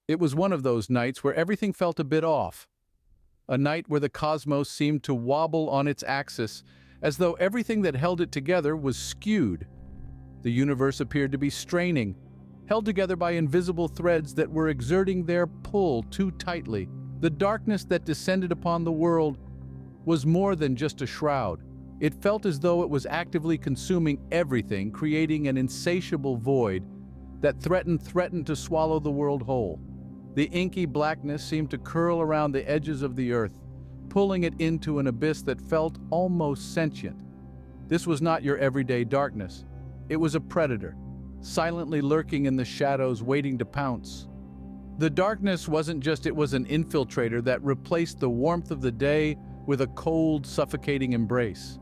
It was one of those nights where everything felt a bit off. A night where the cosmos seemed to wobble on its axis, as though everything that held it together was skewed. The universe appeared to be straining, held together by invisible threads that were exerting their pull too tightly. The darkness that descended upon the world was more than just a shroud. It felt as though it was actively consuming everything, creating an insatiable void that threatened to swallow the world whole. The inky blackness seemed to curl around the edges of the earth, pulling it into an abyss that felt almost sentient. This was not your everyday darkness. It was a predator, silently lurking in the shadows, waiting to pounce. The darkness wasn't just it was an infiltrator that replaced the warmth of the day with a cold, suffocating embrace.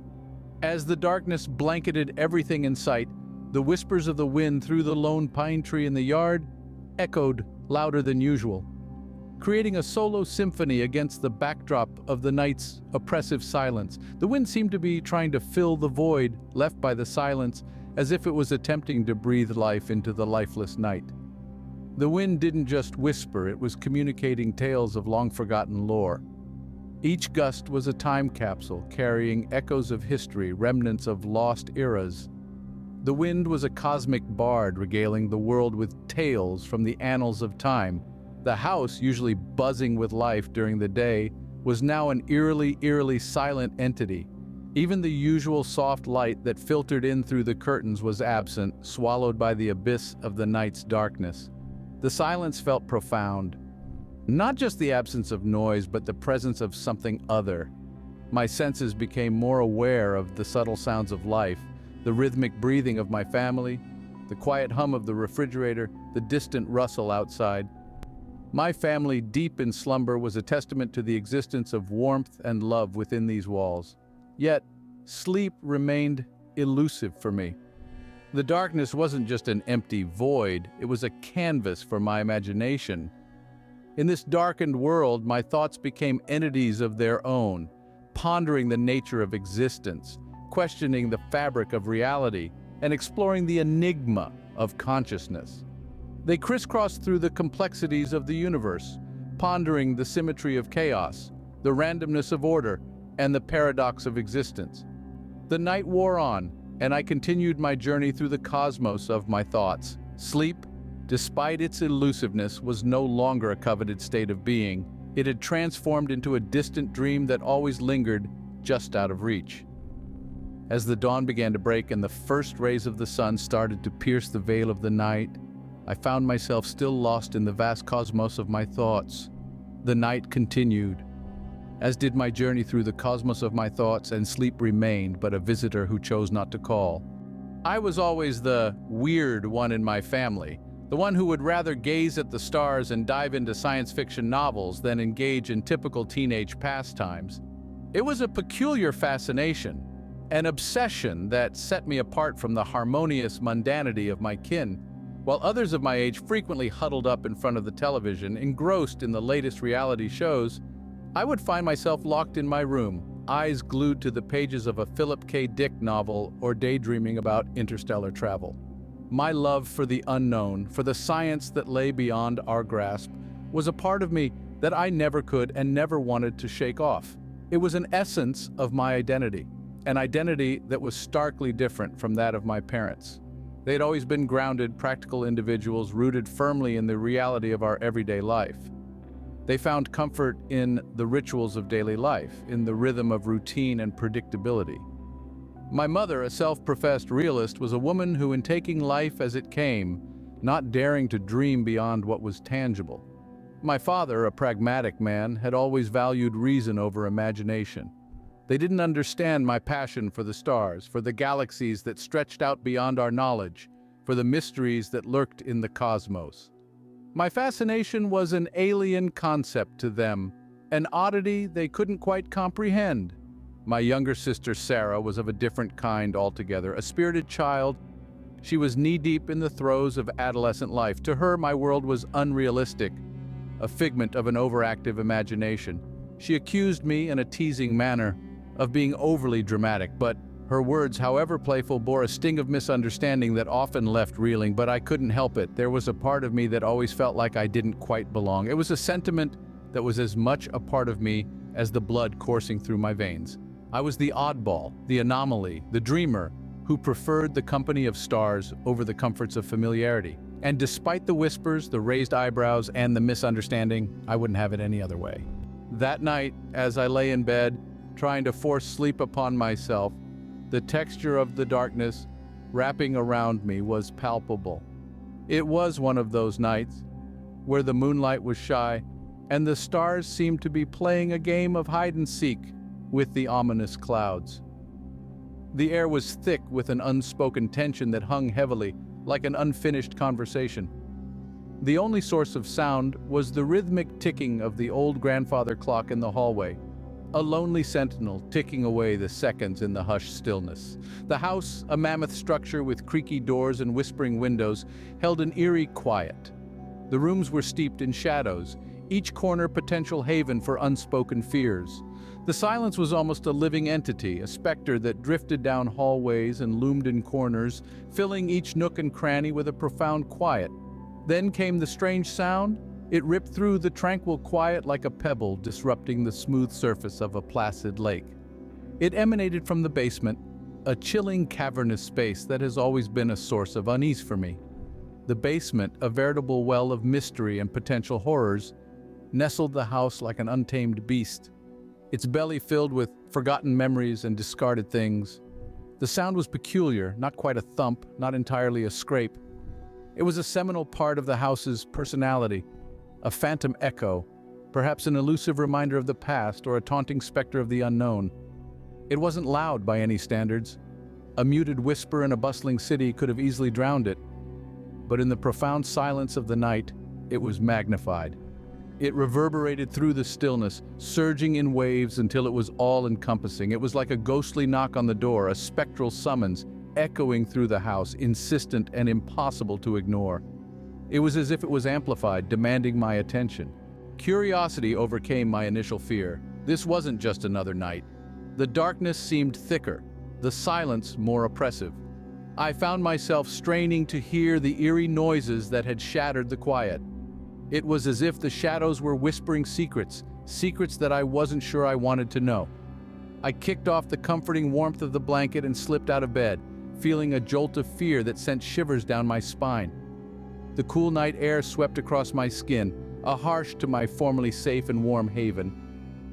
As the darkness blanketed everything in sight, the whispers of the wind through the lone pine tree in the yard echoed louder than usual, creating a solo symphony against the backdrop of the night's oppressive silence. The wind seemed to be trying to fill the void left by the silence, as if it was attempting to breathe life into the lifeless night. The wind didn't just whisper, it was communicating tales of long-forgotten lore. Each gust was a time capsule, carrying echoes of history, remnants of lost eras. The wind was a cosmic bard regaling the world with tales from the annals of time. The house, usually buzzing with life during the day, was now an eerily silent entity. Even the usual soft light that filtered in through the curtains was absent, swallowed by the abyss of the night's darkness. The silence felt profound. Not just the absence of noise, but the presence of something other. My senses became more aware of the subtle sounds of life, the rhythmic breathing of my family, the quiet hum of the refrigerator, the distant rustle outside. My family, deep in slumber, was a testament to the existence of warmth and love within these walls. Yet, sleep remained elusive for me. The darkness wasn't just an empty void, it was a canvas for my imagination. In this darkened world, my thoughts became entities of their own, pondering the nature of existence, questioning the fabric of reality, and exploring the enigma of consciousness. They crisscrossed through the complexities of the universe, pondering the symmetry of chaos, the randomness of order, and the paradox of existence. The night wore on, and I continued my journey through the cosmos of my thoughts. Sleep, despite its elusiveness, was no longer a coveted state of being. It had transformed into a distant dream that always lingered just out of reach. As the dawn began to break and the first rays of the sun started to pierce the veil of the night, I found myself still lost in the vast cosmos of my thoughts. The night continued, as did my journey through the cosmos of my thoughts, and sleep remained but a visitor who chose not to call. I was always the weird one in my family, the one who would rather gaze at the stars and dive into science fiction novels than engage in typical teenage pastimes. It was a peculiar fascination, an obsession that set me apart from the harmonious mundanity of my kin. While others of my age frequently huddled up in front of the television, engrossed in the latest reality shows, I would find myself locked in my room, eyes glued to the pages of a Philip K. Dick novel or daydreaming about interstellar travel. My love for the unknown, for the science that lay beyond our grasp, was a part of me that I never could and never wanted to shake off. It was an essence of my identity, an identity that was starkly different from that of my parents. They had always been grounded, practical individuals rooted firmly in the reality of our everyday life. They found comfort in the rituals of daily life, in the rhythm of routine and predictability. My mother, a self-professed realist, was a woman who, in taking life as it came, not daring to dream beyond what was tangible. My father, a pragmatic man, had always valued reason over imagination. They didn't understand my passion for the stars, for the galaxies that stretched out beyond our knowledge, for the mysteries that lurked in the cosmos. My fascination was an alien concept to them, an oddity they couldn't quite comprehend. My younger sister Sarah was of a different kind altogether, a spirited child. She was knee-deep in the throes of adolescent life. To her, my world was unrealistic, a figment of an overactive imagination. She accused me in a teasing manner of being overly dramatic, but Her words, however playful, bore a sting of misunderstanding that often left reeling, but I couldn't help it. There was a part of me that always felt like I didn't quite belong. It was a sentiment that was as much a part of me as the blood coursing through my veins. I was the oddball, the anomaly, the dreamer, who preferred the company of stars over the comforts of familiarity. And despite the whispers, the raised eyebrows, and the misunderstanding, I wouldn't have it any other way. That night, as I lay in bed, trying to force sleep upon myself, the texture of the darkness wrapping around me was palpable. It was one of those nights where the moonlight was shy and the stars seemed to be playing a game of hide-and-seek with the ominous clouds. The air was thick with an unspoken tension that hung heavily, like an unfinished conversation. The only source of sound was the rhythmic ticking of the old grandfather clock in the hallway, a lonely sentinel ticking away the seconds in the hushed stillness. The house, a mammoth structure with creaky doors and whispering windows, held an eerie quiet. The rooms were steeped in shadows, each corner potential haven for unspoken fears. The silence was almost a living entity, a specter that drifted down hallways and loomed in corners, filling each nook and cranny with a profound quiet. Then came the strange sound. It ripped through the tranquil quiet like a pebble disrupting the smooth surface of a placid lake. It emanated from the basement, a chilling cavernous space that has always been a source of unease for me. The basement, a veritable well of mystery and potential horrors, nestled the house like an untamed beast, its belly filled with forgotten memories and discarded things. The sound was peculiar, not quite a thump, not entirely a scrape. It was a seminal part of the house's personality, a phantom echo, perhaps an elusive reminder of the past or a taunting specter of the unknown. It wasn't loud by any standards. A muted whisper in a bustling city could have easily drowned it. But in the profound silence of the night, it was magnified. It reverberated through the stillness, surging in waves until it was all-encompassing. It was like a ghostly knock on the door, a spectral summons, echoing through the house, insistent and impossible to ignore. It was as if it was amplified, demanding my attention. Curiosity overcame my initial fear. This wasn't just another night. The darkness seemed thicker, the silence more oppressive. I found myself straining to hear the eerie noises that had shattered the quiet. It was as if the shadows were whispering secrets, secrets that I wasn't sure I wanted to know. I kicked off the comforting warmth of the blanket and slipped out of bed, feeling a jolt of fear that sent shivers down my spine. The cool night air swept across my skin, a harsh to my formerly safe and warm haven.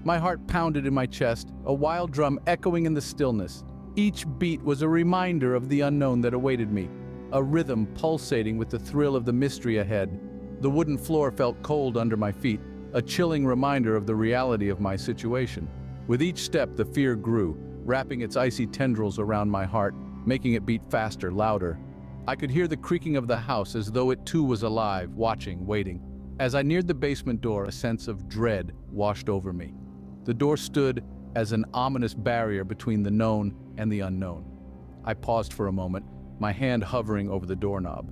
My heart pounded in my chest, a wild drum echoing in the stillness. Each beat was a reminder of the unknown that awaited me, a rhythm pulsating with the thrill of the mystery ahead. The wooden floor felt cold under my feet, a chilling reminder of the reality of my situation. With each step, the fear grew, wrapping its icy tendrils around my heart, making it beat faster, louder. I could hear the creaking of the house as though it too was alive, watching, waiting. As I neared the basement door, a sense of dread washed over me. The door stood as an ominous barrier between the known and the unknown. I paused for a moment, my hand hovering over the doorknob.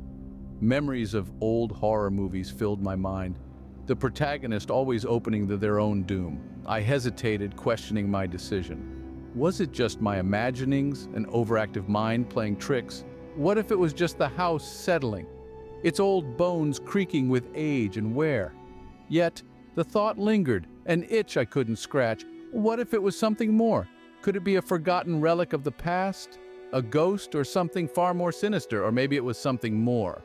Memories of old horror movies filled my mind, the protagonist always opening to their own doom. I hesitated, questioning my decision. Was it just my imaginings, an overactive mind playing tricks? What if it was just the house settling, its old bones creaking with age and wear? Yet, the thought lingered, an itch I couldn't scratch. What if it was something more? Could it be a forgotten relic of the past? A ghost or something far more sinister? Or maybe it was something more.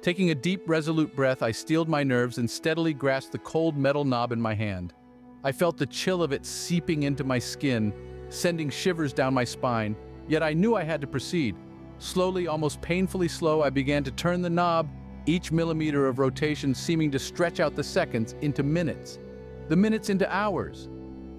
Taking a deep, resolute breath, I steeled my nerves and steadily grasped the cold metal knob in my hand. I felt the chill of it seeping into my skin, sending shivers down my spine, yet I knew I had to proceed. Slowly, almost painfully slow, I began to turn the knob, each millimeter of rotation seeming to stretch out the seconds into minutes, the minutes into hours.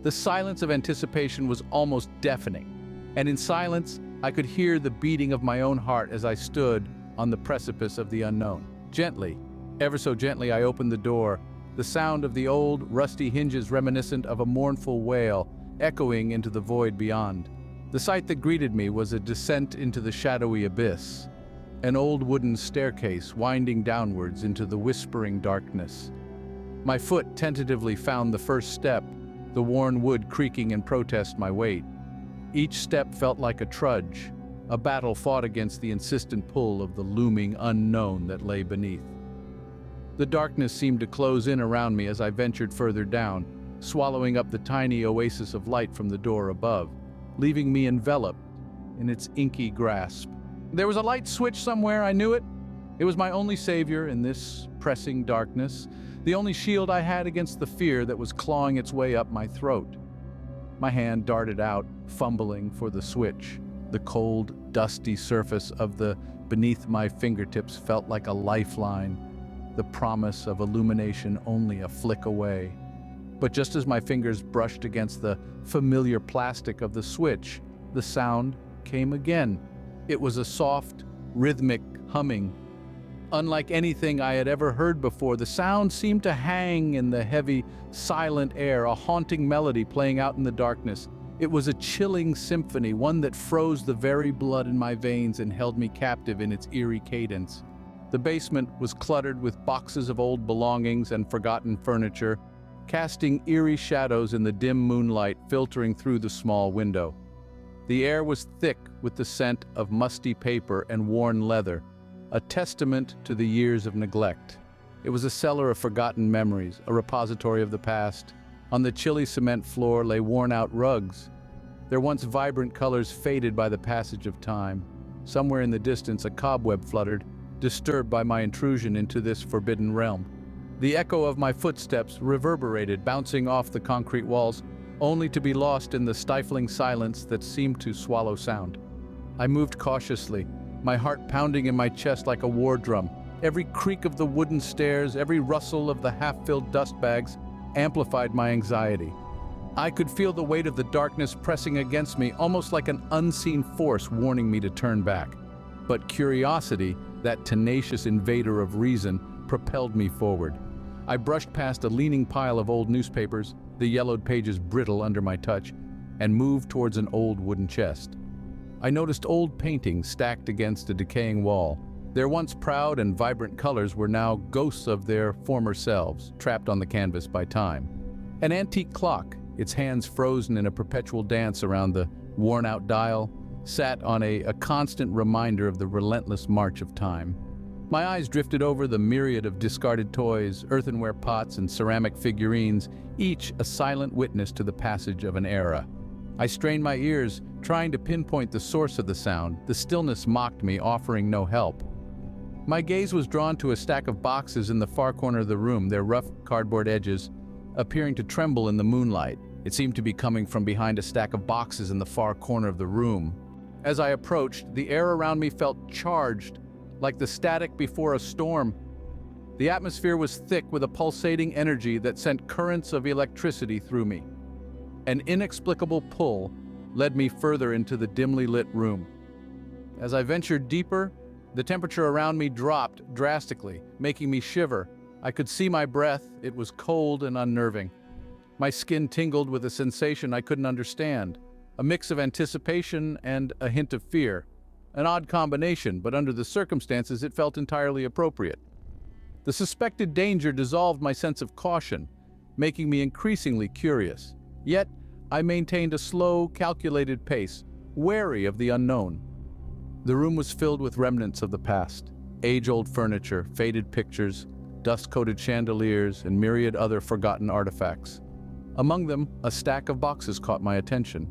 The silence of anticipation was almost deafening, and in silence, I could hear the beating of my own heart as I stood on the precipice of the unknown. Gently, ever so gently, I opened the door, the sound of the old, rusty hinges reminiscent of a mournful wail, echoing into the void beyond. The sight that greeted me was a descent into the shadowy abyss, an old wooden staircase winding downwards into the whispering darkness. My foot tentatively found the first step, the worn wood creaking in protest my weight. Each step felt like a trudge, a battle fought against the insistent pull of the looming unknown that lay beneath. The darkness seemed to close in around me as I ventured further down, swallowing up the tiny oasis of light from the door above, leaving me enveloped in its inky grasp. There was a light switch somewhere, I knew it. It was my only savior in this pressing darkness, the only shield I had against the fear that was clawing its way up my throat. My hand darted out, fumbling for the switch. The cold, dusty surface of the beneath my fingertips felt like a lifeline, the promise of illumination only a flick away. But just as my fingers brushed against the familiar plastic of the switch, the sound came again. It was a soft, rhythmic humming. Unlike anything I had ever heard before, the sound seemed to hang in the heavy, silent air, a haunting melody playing out in the darkness. It was a chilling symphony, one that froze the very blood in my veins and held me captive in its eerie cadence. The basement was cluttered with boxes of old belongings and forgotten furniture, casting eerie shadows in the dim moonlight filtering through the small window. The air was thick with the scent of musty paper and worn leather, a testament to the years of neglect. It was a cellar of forgotten memories, a repository of the past. On the chilly cement floor lay worn-out rugs, their once vibrant colors faded by the passage of time. Somewhere in the distance, a cobweb fluttered, disturbed by my intrusion into this forbidden realm. The echo of my footsteps reverberated, bouncing off the concrete walls, only to be lost in the stifling silence that seemed to swallow sound. I moved cautiously, my heart pounding in my chest like a war drum. Every creak of the wooden stairs, every rustle of the half-filled dust bags amplified my anxiety. I could feel the weight of the darkness pressing against me, almost like an unseen force warning me to turn back. But curiosity, that tenacious invader of reason, propelled me forward. I brushed past a leaning pile of old newspapers, the yellowed pages brittle under my touch, and moved towards an old wooden chest. I noticed old paintings stacked against a decaying wall. Their once proud and vibrant colors were now ghosts of their former selves, trapped on the canvas by time. An antique clock, its hands frozen in a perpetual dance around the worn-out dial, sat on a constant reminder of the relentless march of time. My eyes drifted over the myriad of discarded toys, earthenware pots, and ceramic figurines, each a silent witness to the passage of an era. I strained my ears, trying to pinpoint the source of the sound. The stillness mocked me, offering no help. My gaze was drawn to a stack of boxes in the far corner of the room, their rough cardboard edges appearing to tremble in the moonlight. It seemed to be coming from behind a stack of boxes in the far corner of the room. As I approached, the air around me felt charged, like the static before a storm. The atmosphere was thick with a pulsating energy that sent currents of electricity through me. An inexplicable pull led me further into the dimly lit room. As I ventured deeper, the temperature around me dropped drastically, making me shiver. I could see my breath. It was cold and unnerving. My skin tingled with a sensation I couldn't understand, a mix of anticipation and a hint of fear. An odd combination, but under the circumstances it felt entirely appropriate. The suspected danger dissolved my sense of caution, making me increasingly curious. Yet, I maintained a slow, calculated pace, wary of the unknown. The room was filled with remnants of the past, age-old furniture, faded pictures, dust-coated chandeliers, and myriad other forgotten artifacts. Among them, a stack of boxes caught my attention.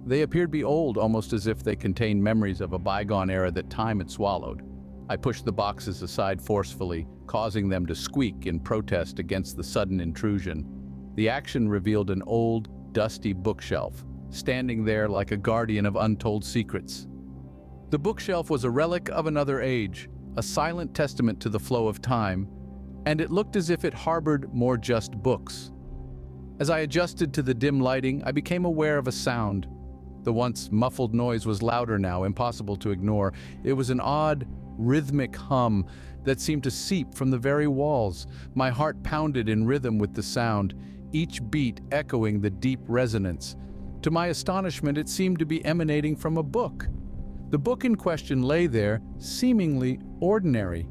They appeared to be old, almost as if they contained memories of a bygone era that time had swallowed. I pushed the boxes aside forcefully, causing them to squeak in protest against the sudden intrusion. The action revealed an old, dusty bookshelf, standing there like a guardian of untold secrets. The bookshelf was a relic of another age, a silent testament to the flow of time, and it looked as if it harbored more just books. As I adjusted to the dim lighting, I became aware of a sound. The once muffled noise was louder now, impossible to ignore. It was an odd, rhythmic hum that seemed to seep from the very walls. My heart pounded in rhythm with the sound, each beat echoing the deep resonance. To my astonishment, it seemed to be emanating from a book. The book in question lay there, seemingly ordinary.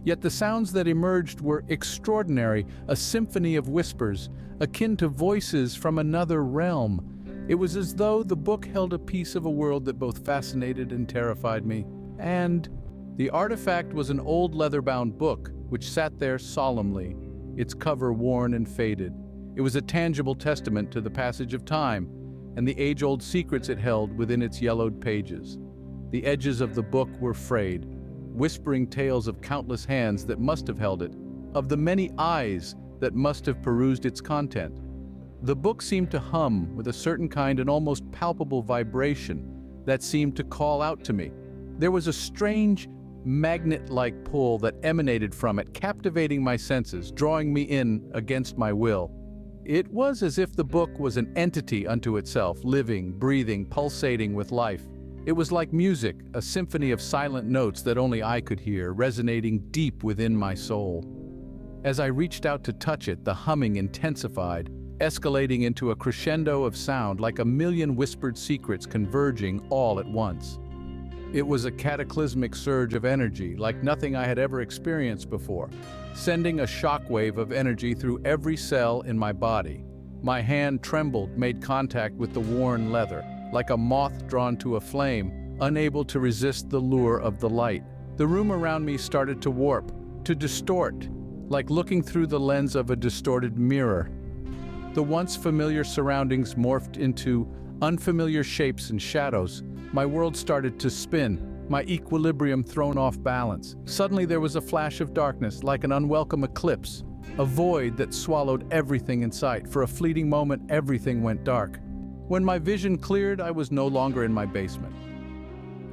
Yet the sounds that emerged were extraordinary, a symphony of whispers, akin to voices from another realm. It was as though the book held a piece of a world that both fascinated and terrified me. And the artifact was an old leather-bound book, which sat there solemnly, its cover worn and faded. It was a tangible testament to the passage of time and the age-old secrets it held within its yellowed pages. The edges of the book were frayed, whispering tales of countless hands that must have held it, of the many eyes that must have perused its content. The book seemed to hum with a certain kind and almost palpable vibration that seemed to call out to me. There was a strange, magnet-like pull that emanated from it, captivating my senses, drawing me in against my will. It was as if the book was an entity unto itself, living, breathing, pulsating with life. It was like music, a symphony of silent notes that only I could hear, resonating deep within my soul. As I reached out to touch it, the humming intensified, escalating into a crescendo of sound like a million whispered secrets converging all at once. It was a cataclysmic surge of energy, like nothing I had ever experienced before, sending a shockwave of energy through every cell in my body. My hand trembled, made contact with the worn leather, like a moth drawn to a flame, unable to resist the lure of the light. The room around me started to warp, to distort, like looking through the lens of a distorted mirror. The once familiar surroundings morphed into unfamiliar shapes and shadows. My world started to spin, my equilibrium thrown off balance. Suddenly there was a flash of darkness, like an unwelcome eclipse, a void that swallowed everything in sight. For a fleeting moment, everything went dark. When my vision cleared, I was no longer in my basement.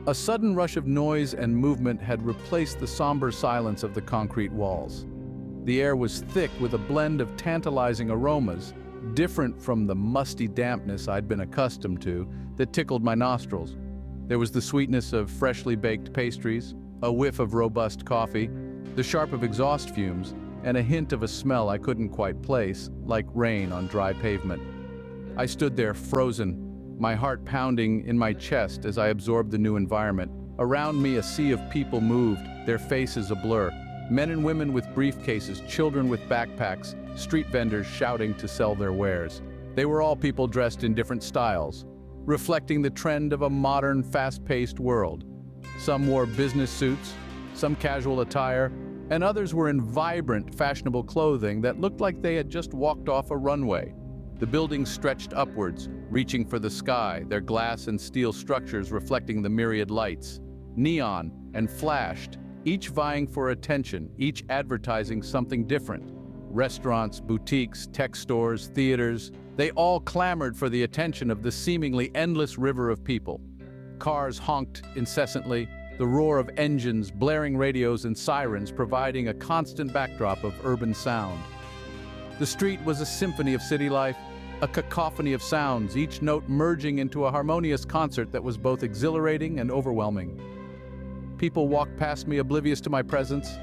A sudden rush of noise and movement had replaced the somber silence of the concrete walls. The air was thick with a blend of tantalizing aromas, different from the musty dampness I'd been accustomed to, that tickled my nostrils. There was the sweetness of freshly baked pastries, a whiff of robust coffee, the sharp of exhaust fumes, and a hint of a smell I couldn't quite place, like rain on dry pavement. I stood there frozen, my heart pounding in my chest as I absorbed the new environment. Around me, a sea of people moved, their faces a blur. Men and women with briefcases, children with backpacks, street vendors shouting to sell their wares. They were all people dressed in different styles, reflecting the trend of a modern, fast-paced world. Some wore business suits, some casual attire, and others were in vibrant, fashionable clothing that looked like they had just walked off a runway. The buildings stretched upwards, reaching for the sky, their glass and steel structures reflecting the myriad lights. Neon and flashed, each vying for attention, each advertising something different. Restaurants, boutiques, tech stores, theaters, they all clamored for the attention of the seemingly endless river of people. Cars honked incessantly, the roar of engines, blaring radios, and sirens providing a constant backdrop of urban sound. The street was a symphony of city life, a cacophony of sounds, each note merging into a harmonious concert that was both exhilarating and overwhelming. People walked past me oblivious to my presence.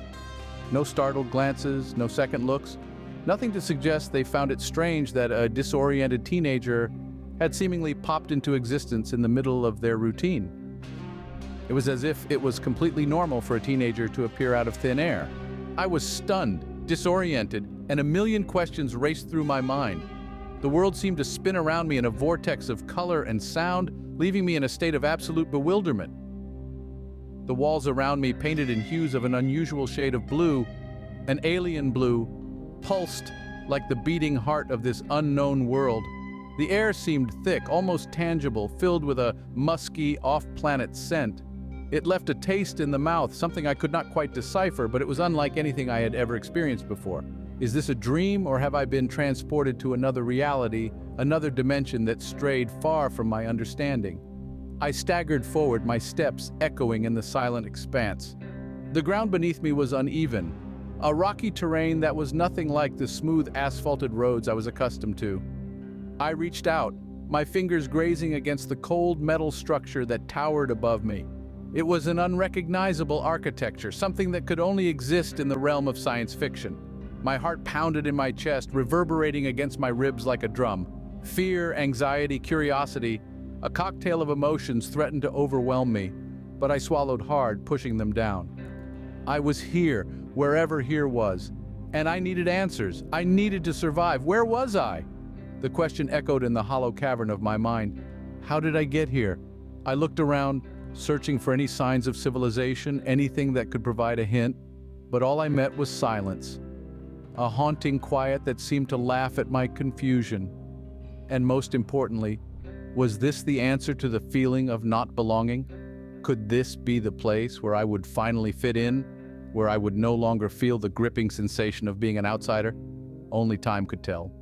No startled glances, no second looks. Nothing to suggest they found it strange that a disoriented teenager had seemingly popped into existence in the middle of their routine. It was as if it was completely normal for a teenager to appear out of thin air. I was stunned, disoriented, and a million questions raced through my mind. The world seemed to spin around me in a vortex of color and sound, leaving me in a state of absolute bewilderment. The walls around me, painted in hues of an unusual shade of blue, an alien blue, pulsed like the beating heart of this unknown world. The air seemed thick, almost tangible, filled with a musky, off-planet scent. It left a taste in the mouth, something I could not quite decipher, but it was unlike anything I had ever experienced before. Is this a dream, or have I been transported to another reality, another dimension that strayed far from my understanding? I staggered forward, my steps echoing in the silent expanse. The ground beneath me was uneven, a rocky terrain that was nothing like the smooth asphalted roads I was accustomed to. I reached out, my fingers grazing against the cold metal structure that towered above me. It was an unrecognizable architecture, something that could only exist in the realm of science fiction. My heart pounded in my chest, reverberating against my ribs like a drum. Fear, anxiety, curiosity, a cocktail of emotions threatened to overwhelm me, but I swallowed hard, pushing them down. I was here, wherever here was, and I needed answers. I needed to survive. Where was I? The question echoed in the hollow cavern of my mind. How did I get here? I looked around, searching for any signs of civilization, anything that could provide a hint, but all I met was silence. A haunting quiet that seemed to laugh at my confusion. And most importantly, was this the answer to the feeling of not belonging? Could this be the place where I would finally fit in, where I would no longer feel the gripping sensation of being an outsider? Only time could tell.